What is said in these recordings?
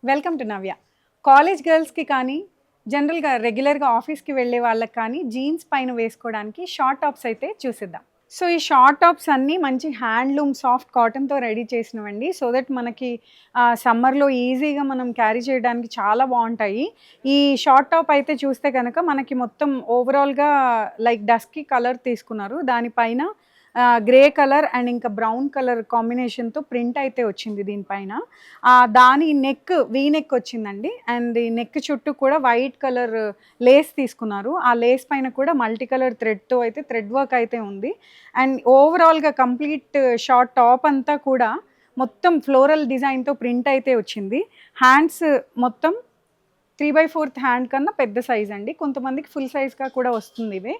Welcome to Navya. College గర్ల్స్కి కానీ జనరల్గా రెగ్యులర్గా ఆఫీస్కి వెళ్ళే వాళ్ళకి కానీ జీన్స్ పైన వేసుకోవడానికి షార్ట్ టాప్స్ అయితే చూసిద్దాం. సో ఈ షార్ట్ టాప్స్ అన్నీ మంచి హ్యాండ్లూమ్ సాఫ్ట్ కాటన్తో రెడీ చేసినవండి. సో దట్ మనకి సమ్మర్లో ఈజీగా మనం క్యారీ చేయడానికి చాలా బాగుంటాయి. ఈ షార్ట్ టాప్ అయితే చూస్తే కనుక మనకి మొత్తం ఓవరాల్గా లైక్ డస్కీ కలర్ తీసుకున్నారు. దానిపైన గ్రే కలర్ అండ్ ఇంకా బ్రౌన్ కలర్ కాంబినేషన్తో ప్రింట్ అయితే వచ్చింది దీనిపైన. దాని నెక్ వీ నెక్ వచ్చిందండి. అండ్ ఈ నెక్ చుట్టూ కూడా వైట్ కలర్ లేస్ తీసుకున్నారు. ఆ లేస్ పైన కూడా మల్టీ కలర్ థ్రెడ్తో అయితే థ్రెడ్ వర్క్ అయితే ఉంది. అండ్ ఓవరాల్గా కంప్లీట్ షార్ట్ టాప్ అంతా కూడా మొత్తం ఫ్లోరల్ డిజైన్తో ప్రింట్ అయితే వచ్చింది. హ్యాండ్స్ మొత్తం 3/4 హ్యాండ్ కన్నా పెద్ద సైజ్ అండి. కొంతమందికి ఫుల్ సైజ్గా కూడా వస్తుంది ఇవే.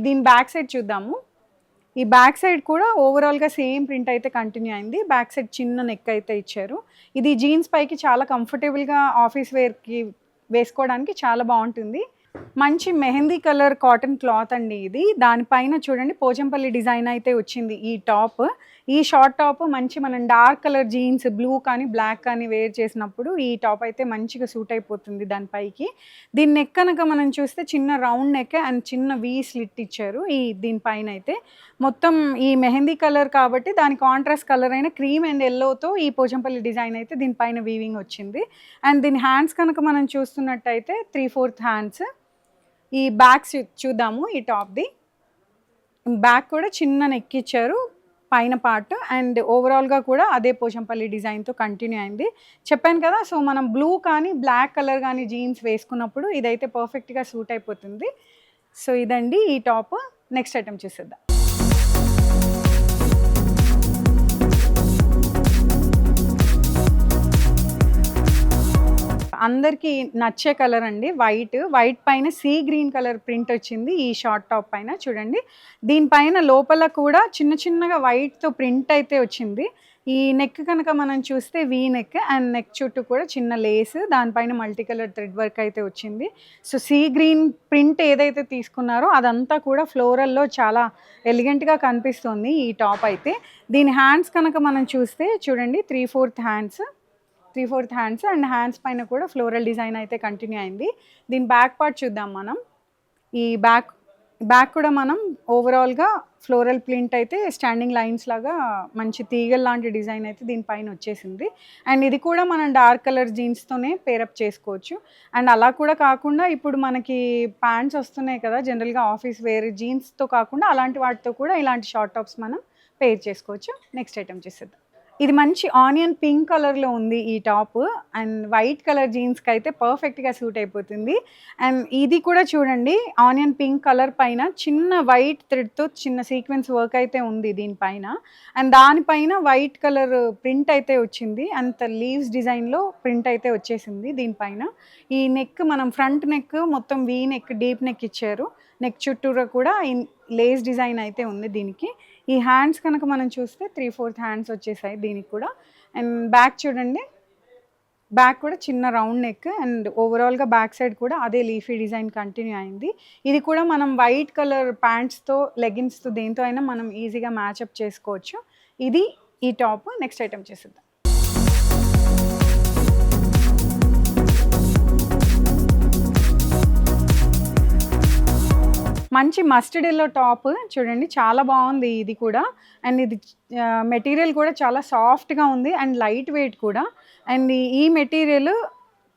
దీని బ్యాక్ సైడ్ చూద్దాము. ఈ బ్యాక్ సైడ్ కూడా ఓవరాల్గా సేమ్ ప్రింట్ అయితే కంటిన్యూ అయింది. బ్యాక్ సైడ్ చిన్న నెక్ అయితే ఇచ్చారు. ఇది జీన్స్ పైకి చాలా కంఫర్టబుల్గా ఆఫీస్ వేర్కి వేసుకోవడానికి చాలా బాగుంటుంది. మంచి మెహందీ కలర్ కాటన్ క్లాత్ అండి ఇది. దానిపైన చూడండి పోచంపల్లి డిజైన్ అయితే వచ్చింది ఈ టాప్. ఈ షార్ట్ టాప్ మంచి మనం డార్క్ కలర్ జీన్స్ బ్లూ కానీ బ్లాక్ కానీ వేర్ చేసినప్పుడు ఈ టాప్ అయితే మంచిగా సూట్ అయిపోతుంది దానిపైకి. దీని నెక్ కనుక మనం చూస్తే చిన్న రౌండ్ నెక్ అండ్ చిన్న వీ స్లిట్ ఇచ్చారు. దీనిపైన అయితే మొత్తం ఈ మెహందీ కలర్ కాబట్టి దాని కాంట్రాస్ట్ కలర్ అయిన క్రీమ్ అండ్ ఎల్లోతో ఈ పోచంపల్లి డిజైన్ అయితే దీనిపైన వీవింగ్ వచ్చింది. అండ్ దీని హ్యాండ్స్ కనుక మనం చూస్తున్నట్టయితే 3/4 హ్యాండ్స్. ఈ బ్యాక్ చూద్దాము. ఈ టాప్ది బ్యాక్ కూడా చిన్న నెక్ ఇచ్చారు పైన పార్ట్. అండ్ ఓవరాల్గా కూడా అదే పోచంపల్లి డిజైన్తో కంటిన్యూ అయింది. చెప్పాను కదా, సో మనం బ్లూ కానీ బ్లాక్ కలర్ కానీ జీన్స్ వేసుకున్నప్పుడు ఇదైతే పర్ఫెక్ట్గా సూట్ అయిపోతుంది. సో ఇదండి ఈ టాప్. నెక్స్ట్ ఐటమ్ చూసేద్దాం. అందరికీ నచ్చే కలర్ అండి వైట్ పైన సీ గ్రీన్ కలర్ ప్రింట్ వచ్చింది ఈ షార్ట్ టాప్ పైన. చూడండి దీనిపైన లోపల కూడా చిన్న చిన్నగా వైట్తో ప్రింట్ అయితే వచ్చింది. ఈ నెక్ కనుక మనం చూస్తే వీ నెక్ అండ్ నెక్ చుట్టూ కూడా చిన్న లేస్, దానిపైన మల్టీ కలర్ థ్రెడ్ వర్క్ అయితే వచ్చింది. సో సీ గ్రీన్ ప్రింట్ ఏదైతే తీసుకున్నారో అదంతా కూడా ఫ్లోరల్లో చాలా ఎలిగెంట్గా కనిపిస్తుంది ఈ టాప్ అయితే. దీని హ్యాండ్స్ కనుక మనం చూస్తే చూడండి 3/4 హ్యాండ్స్ అండ్ హ్యాండ్స్ పైన కూడా ఫ్లోరల్ డిజైన్ అయితే కంటిన్యూ అయింది. దీని బ్యాక్ పార్ట్ చూద్దాం మనం. ఈ బ్యాక్ కూడా మనం ఓవరాల్గా ఫ్లోరల్ ప్రింట్ అయితే స్టాండింగ్ లైన్స్ లాగా మంచి తీగల లాంటి డిజైన్ అయితే దీనిపైన వచ్చేసింది. అండ్ ఇది కూడా మనం డార్క్ కలర్ జీన్స్తోనే పేరప్ చేసుకోవచ్చు. అండ్ అలా కూడా కాకుండా ఇప్పుడు మనకి ప్యాంట్స్ వస్తున్నాయి కదా జనరల్గా ఆఫీస్ వేర్ జీన్స్తో కాకుండా అలాంటి వాటితో కూడా ఇలాంటి షార్ట్ టాప్స్ మనం పేర్ చేసుకోవచ్చు. నెక్స్ట్ ఐటమ్ చేసేద్దాం. ఇది మంచి ఆనియన్ పింక్ కలర్లో ఉంది ఈ టాప్. అండ్ వైట్ కలర్ జీన్స్కి అయితే పర్ఫెక్ట్గా సూట్ అయిపోతుంది. అండ్ ఇది కూడా చూడండి ఆనియన్ పింక్ కలర్ పైన చిన్న వైట్ థ్రెడ్తో చిన్న సీక్వెన్స్ వర్క్ అయితే ఉంది దీనిపైన. అండ్ దానిపైన వైట్ కలర్ ప్రింట్ అయితే వచ్చింది. అంత లీవ్స్ డిజైన్లో ప్రింట్ అయితే వచ్చేసింది దీనిపైన. ఈ నెక్ మనం ఫ్రంట్ నెక్ మొత్తం వీ నెక్ డీప్ నెక్ ఇచ్చారు. నెక్ చుట్టూరా కూడా లేస్ డిజైన్ అయితే ఉంది దీనికి. ఈ హ్యాండ్స్ కనుక మనం చూస్తే 3/4 హ్యాండ్స్ వచ్చేసాయి దీనికి కూడా. అండ్ బ్యాక్ చూడండి, బ్యాక్ కూడా చిన్న రౌండ్ నెక్ అండ్ ఓవరాల్గా బ్యాక్ సైడ్ కూడా అదే లీఫీ డిజైన్ కంటిన్యూ అయింది. ఇది కూడా మనం వైట్ కలర్ ప్యాంట్స్తో లెగిన్స్తో దేంతో అయినా మనం ఈజీగా మ్యాచప్ చేసుకోవచ్చు. ఇది ఈ టాప్. నెక్స్ట్ ఐటమ్ చేసేద్దాం. మంచి మస్టర్డ్ ఎల్లో టాప్ చూడండి, చాలా బాగుంది ఇది కూడా. అండ్ ఇది మెటీరియల్ కూడా చాలా సాఫ్ట్గా ఉంది అండ్ లైట్ వెయిట్ కూడా. అండ్ ఈ మెటీరియల్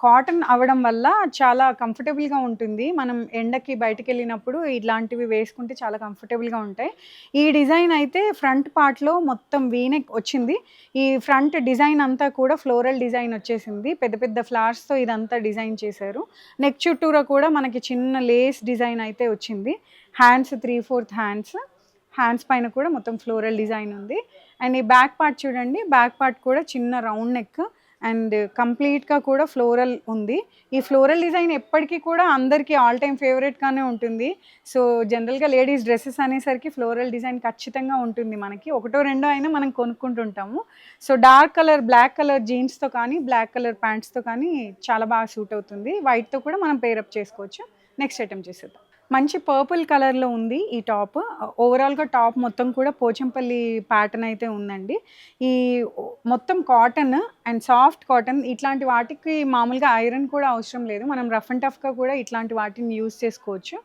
కాటన్ అవ్వడం వల్ల చాలా కంఫర్టబుల్గా ఉంటుంది. మనం ఎండకి బయటకు వెళ్ళినప్పుడు ఇలాంటివి వేసుకుంటే చాలా కంఫర్టబుల్గా ఉంటాయి. ఈ డిజైన్ అయితే ఫ్రంట్ పార్ట్లో మొత్తం వీనెక్ వచ్చింది. ఈ ఫ్రంట్ డిజైన్ అంతా కూడా ఫ్లోరల్ డిజైన్ వచ్చేసింది. పెద్ద పెద్ద ఫ్లవర్స్తో ఇదంతా డిజైన్ చేశారు. నెక్ చుట్టూరా కూడా మనకి చిన్న లేస్ డిజైన్ అయితే వచ్చింది. హ్యాండ్స్ 3/4 హ్యాండ్స్ పైన కూడా మొత్తం ఫ్లోరల్ డిజైన్ ఉంది. అండ్ ఈ బ్యాక్ పార్ట్ చూడండి, బ్యాక్ పార్ట్ కూడా చిన్న రౌండ్ నెక్ అండ్ కంప్లీట్గా కూడా ఫ్లోరల్ ఉంది. ఈ ఫ్లోరల్ డిజైన్ ఎప్పటికీ కూడా అందరికీ ఆల్ టైమ్ ఫేవరెట్గానే ఉంటుంది. సో జనరల్గా లేడీస్ డ్రెస్సెస్ అనేసరికి ఫ్లోరల్ డిజైన్ ఖచ్చితంగా ఉంటుంది మనకి. ఒకటో రెండో అయినా మనం కొనుక్కుంటుంటాము. So dark colour black colour జీన్స్తో కానీ బ్లాక్ కలర్ ప్యాంట్స్తో కానీ చాలా బాగా సూట్ అవుతుంది. వైట్తో కూడా మనం పేరప్ చేసుకోవచ్చు. నెక్స్ట్ ఐటమ్ చేసేద్దాం. మంచి పర్పుల్ కలర్‌లో ఉంది ఈ టాప్. ఓవరాల్‌గా టాప్ మొత్తం కూడా పోచంపల్లి ప్యాటర్న్ అయితే ఉందండి. ఈ మొత్తం కాటన్ అండ్ సాఫ్ట్ కాటన్ ఇట్లాంటి వాటికి మామూలుగా ఐరన్ కూడా అవసరం లేదు. మనం రఫ్ అండ్ టఫ్‌గా కూడా ఇట్లాంటి వాటిని యూజ్ చేసుకోవచ్చు.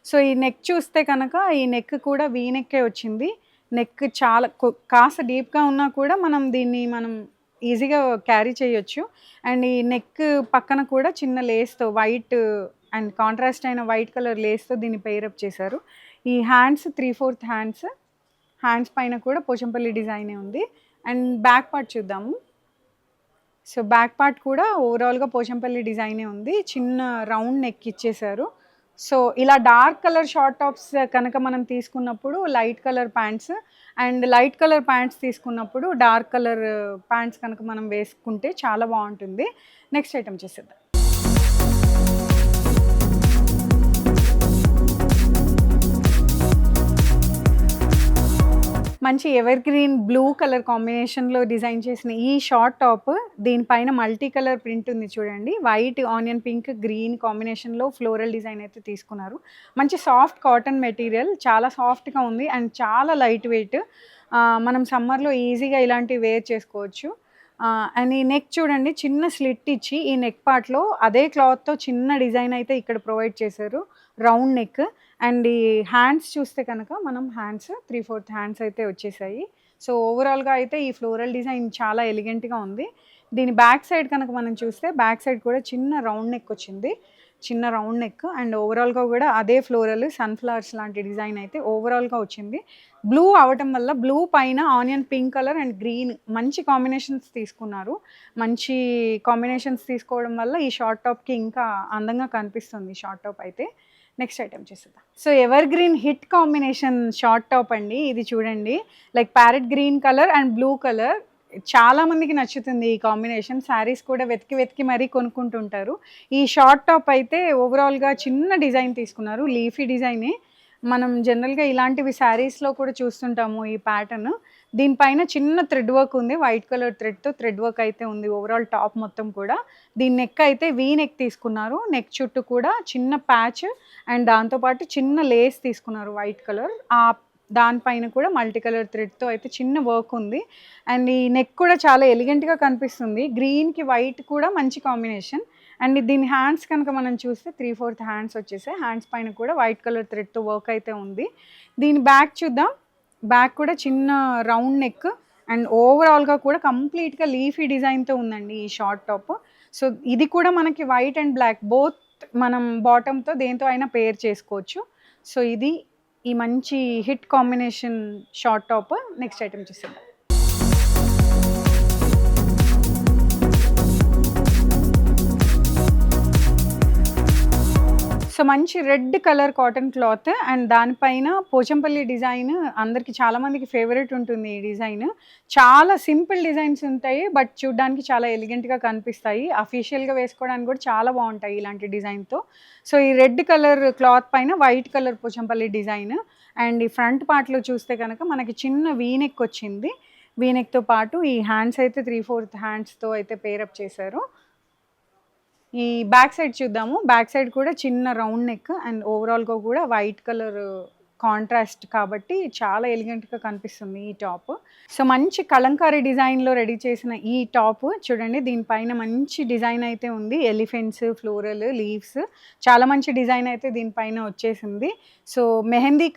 సో, ఈ నెక్ చూస్తే కనుక ఈ నెక్ కూడా వీ నెక్కే వచ్చింది. నెక్ చాలా కాస్త డీప్‌గా ఉన్నా కూడా మనం ఈజీగా క్యారీ చేయొచ్చు. అండ్ ఈ నెక్ పక్కన కూడా చిన్న లేస్‌తో వైట్ అండ్ కాంట్రాస్ట్ అయిన వైట్ కలర్ లేస్‌తో దీన్ని పెయిరప్ చేశారు. ఈ హ్యాండ్స్ 3/4 హ్యాండ్స్. హ్యాండ్స్ పైన కూడా పోచంపల్లి డిజైనే ఉంది. అండ్ బ్యాక్ పార్ట్ చూద్దాము. సో, బ్యాక్ పార్ట్ కూడా ఓవరాల్‌గా పోచంపల్లి డిజైనే ఉంది. చిన్న రౌండ్ నెక్ ఇచ్చేశారు. సో, ఇలా డార్క్ కలర్ షార్ట్ టాప్స్ కనుక మనం తీసుకున్నప్పుడు light colour pants and light colour pants తీసుకున్నప్పుడు డార్క్ కలర్ ప్యాంట్స్ కనుక మనం వేసుకుంటే చాలా బాగుంటుంది. నెక్స్ట్ ఐటమ్ చేసేద్దాం. మంచి ఎవర్ గ్రీన్ బ్లూ కలర్ కాంబినేషన్‌లో డిజైన్ చేసిన ఈ షార్ట్ టాప్ దీనిపైన మల్టీ కలర్ ప్రింట్ ఉంది చూడండి. వైట్, ఆనియన్ పింక్, గ్రీన్ కాంబినేషన్‌లో ఫ్లోరల్ డిజైన్ అయితే తీసుకున్నారు. మంచి సాఫ్ట్ కాటన్ మెటీరియల్ చాలా సాఫ్ట్‌గా ఉంది అండ్ చాలా లైట్ వెయిట్. మనం సమ్మర్‌లో ఈజీగా ఇలాంటివి వేర్ చేసుకోవచ్చు. అండ్ ఈ నెక్ చూడండి చిన్న స్లిట్ ఇచ్చి ఈ నెక్ పార్ట్‌లో అదే క్లాత్‌తో చిన్న డిజైన్ అయితే ఇక్కడ ప్రొవైడ్ చేశారు. రౌండ్ నెక్ అండ్ ఈ హ్యాండ్స్ చూస్తే కనుక మనం హ్యాండ్స్ 3/4 హ్యాండ్స్ అయితే వచ్చేసాయి. సో, ఓవరాల్‌గా అయితే ఈ ఫ్లోరల్ డిజైన్ చాలా ఎలిగెంట్‌గా ఉంది. దీని బ్యాక్ సైడ్ కనుక మనం చూస్తే బ్యాక్ సైడ్ కూడా చిన్న రౌండ్ నెక్ వచ్చింది. చిన్న రౌండ్ నెక్ అండ్ ఓవరాల్‌గా కూడా అదే ఫ్లోరల్ సన్‌ఫ్లవర్స్ లాంటి డిజైన్ అయితే ఓవరాల్‌గా వచ్చింది. బ్లూ అవ్వటం వల్ల బ్లూ పైన onion pink colour and green మంచి కాంబినేషన్స్ తీసుకున్నారు. మంచి కాంబినేషన్స్ తీసుకోవడం వల్ల ఈ షార్ట్ టాప్‌కి ఇంకా అందంగా కనిపిస్తుంది షార్ట్ టాప్ అయితే. నెక్స్ట్ ఐటమ్ చేసేద్దాం. So, ever green hit combination short top అండి. ఇది చూడండి like parrot green colour and blue colour. చాలా మందికి నచ్చుతుంది ఈ కాంబినేషన్. శారీస్ కూడా వెతికి వెతికి మరీ కొనుక్కుంటుంటారు. ఈ షార్ట్ టాప్ అయితే ఓవరాల్‌గా చిన్న డిజైన్ తీసుకున్నారు. లీఫీ డిజైనే. మనం జనరల్‌గా ఇలాంటివి శారీస్‌లో కూడా చూస్తుంటాము ఈ ప్యాటర్న్. దీనిపైన చిన్న థ్రెడ్ వర్క్ ఉంది. వైట్ కలర్ థ్రెడ్‌తో థ్రెడ్ వర్క్ అయితే ఉంది ఓవరాల్ టాప్ మొత్తం కూడా. దీని నెక్ అయితే వీ నెక్ తీసుకున్నారు. నెక్ చుట్టూ కూడా చిన్న ప్యాచ్ అండ్ దాంతోపాటు చిన్న లేస్ తీసుకున్నారు వైట్ కలర్. దానిపైన కూడా మల్టీ కలర్ థ్రెడ్‌తో అయితే చిన్న వర్క్ ఉంది. అండ్ ఈ నెక్ కూడా చాలా ఎలిగెంట్‌గా కనిపిస్తుంది. గ్రీన్‌కి వైట్ కూడా మంచి కాంబినేషన్. అండ్ దీని హ్యాండ్స్ కనుక మనం చూస్తే 3/4 హ్యాండ్స్ వచ్చేసాయి. హ్యాండ్స్ పైన కూడా వైట్ కలర్ థ్రెడ్‌తో వర్క్ అయితే ఉంది. దీని బ్యాక్ చూద్దాం. బ్యాక్ కూడా చిన్న రౌండ్ నెక్ అండ్ ఓవరాల్‌గా కూడా కంప్లీట్‌గా లీఫీ డిజైన్‌తో ఉందండి ఈ షార్ట్ టాప్. సో, ఇది కూడా మనకి వైట్ అండ్ బ్లాక్ బోత్ మనం బాటమ్‌తో దేంతో అయినా పేర్ చేసుకోవచ్చు. సో, ఇది ఈ మంచి hit combination short top. Next item చూసేద్దాం. సో, మంచి red colour cotton cloth and దానిపైన పోచంపల్లి డిజైన్ అందరికి చాలా మందికి ఫేవరెట్ ఉంటుంది ఈ డిజైన్. చాలా సింపుల్ డిజైన్స్ ఉంటాయి. బట్ చూడ్డానికి చాలా ఎలిగెంట్‌గా కనిపిస్తాయి. అఫీషియల్‌గా వేసుకోవడానికి కూడా చాలా బాగుంటాయి ఇలాంటి డిజైన్‌తో. సో, ఈ రెడ్ కలర్ క్లాత్ పైన white colour Pochampally design and ఈ ఫ్రంట్ పార్ట్‌లో చూస్తే కనుక మనకి చిన్న వీ నెక్ వచ్చింది. వీ నెక్‌తో పాటు ఈ హ్యాండ్స్ అయితే 3/4 హ్యాండ్స్‌తో అయితే పేరప్ చేశారు. ఈ బ్యాక్ సైడ్ చూద్దాము. బ్యాక్ సైడ్ కూడా చిన్న రౌండ్ నెక్ అండ్ ఓవరాల్‌గా కూడా వైట్ కలర్ కాంట్రాస్ట్ కాబట్టి చాలా ఎలిగెంట్‌గా కనిపిస్తుంది ఈ టాప్. సో, మంచి కలంకారీ డిజైన్‌లో రెడీ చేసిన ఈ టాప్ చూడండి. దీనిపైన మంచి డిజైన్ అయితే ఉంది. ఎలిఫెంట్స్, ఫ్లోరల్, లీవ్స్ చాలా మంచి డిజైన్ అయితే దీనిపైన వచ్చేసింది. సో, మెహందీ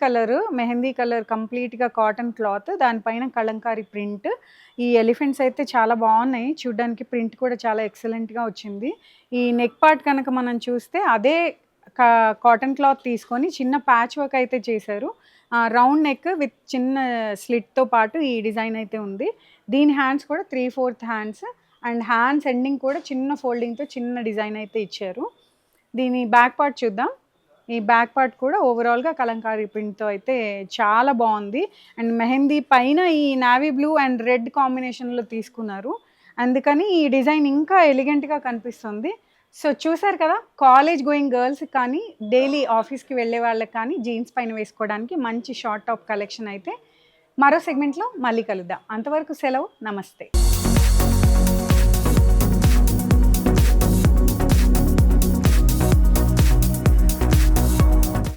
కలర్ కంప్లీట్‌గా కాటన్ క్లాత్ దానిపైన కలంకారీ ప్రింట్. ఈ ఎలిఫెంట్స్ అయితే చాలా బాగున్నాయి. చూడ్డానికి ప్రింట్ కూడా చాలా ఎక్సలెంట్‌గా వచ్చింది. ఈ నెక్ పార్ట్ కనుక మనం చూస్తే అదే కాటన్ క్లాత్ తీసుకొని చిన్న ప్యాచ్ వర్క్ అయితే చేశారు. రౌండ్ నెక్ విత్ చిన్న స్లిట్‌తో పాటు ఈ డిజైన్ అయితే ఉంది. దీని హ్యాండ్స్ కూడా 3/4 హ్యాండ్స్ అండ్ హ్యాండ్స్ ఎండింగ్ కూడా చిన్న ఫోల్డింగ్‌తో చిన్న డిజైన్ అయితే ఇచ్చారు. దీని బ్యాక్ పార్ట్ చూద్దాం. ఈ బ్యాక్ పార్ట్ కూడా ఓవరాల్‌గా కలంకారీ ప్రింట్‌తో అయితే చాలా బాగుంది. అండ్ మెహందీ పైన ఈ నావీ బ్లూ అండ్ రెడ్ కాంబినేషన్‌లో తీసుకున్నారు. అందుకని ఈ డిజైన్ ఇంకా ఎలిగెంట్‌గా కనిపిస్తుంది. సో, చూసారు కదా, కాలేజ్ గోయింగ్ గర్ల్స్‌కి కానీ డైలీ ఆఫీస్‌కి వెళ్ళే వాళ్ళకి కానీ జీన్స్ పైన వేసుకోవడానికి మంచి షార్ట్ టాప్ కలెక్షన్ అయితే మరో సెగ్మెంట్లో మళ్ళీ కలుద్దాం. అంతవరకు సెలవు. నమస్తే.